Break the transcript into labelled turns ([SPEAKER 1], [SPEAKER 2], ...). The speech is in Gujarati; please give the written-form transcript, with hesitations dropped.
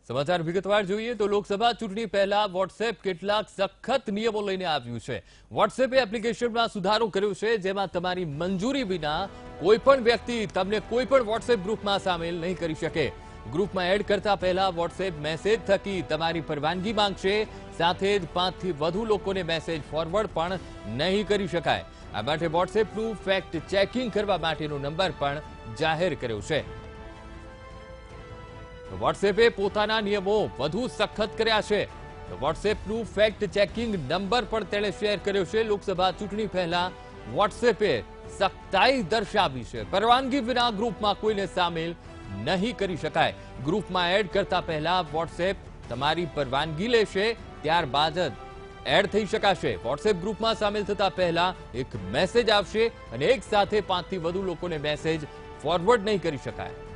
[SPEAKER 1] સમાચાર વિગતવાર જોઈએ તો લોકસભા ચૂંટણી પહેલા વોટ્સએપ કેટલાક સખત નિયમો લઈને આવ્યું છે। વોટ્સએપે એપ્લિકેશનમાં સુધારો કર્યો છે, જેમાં તમારી મંજૂરી વિના કોઈપણ વ્યક્તિ તમને કોઈપણ વોટ્સએપ ગ્રુપમાં સામેલ નહીં કરી શકે। ગ્રુપમાં એડ કરતા પહેલા વોટ્સએપ મેસેજ થકી તમારી પરવાનગી માંગશે, સાથે જ 5 થી વધુ લોકોને મેસેજ ફોરવર્ડ પણ નહીં કરી શકાય। આ માટે વોટ્સએપનું ફેક્ટ ચેકિંગ કરવા માટેનો નંબર પણ જાહેર કર્યો છે। વોટ્સએપે પોતાના નિયમો વધુ સખત કર્યા છે। વોટ્સએપનું ફેક્ટ ચેકિંગ નંબર પણ તેણે શેર કર્યો છે। લોકસભા ચૂંટણી પહેલા વોટ્સએપે સખ્તાઈ દર્શાવી છે। પરવાનગી વિના ગ્રુપમાં કોઈને સામેલ નહીં કરી શકાય। ગ્રુપમાં એડ કરતા પહેલા વોટ્સએપ તમારી પરવાનગી લેશે, ત્યારબાદ જ એડ થઈ શકાશે। વોટ્સએપ ગ્રુપમાં સામેલ થતા પહેલા એક મેસેજ આવશે અને એક સાથે 5 થી વધુ લોકોને મેસેજ ફોરવર્ડ નહીં કરી શકાય।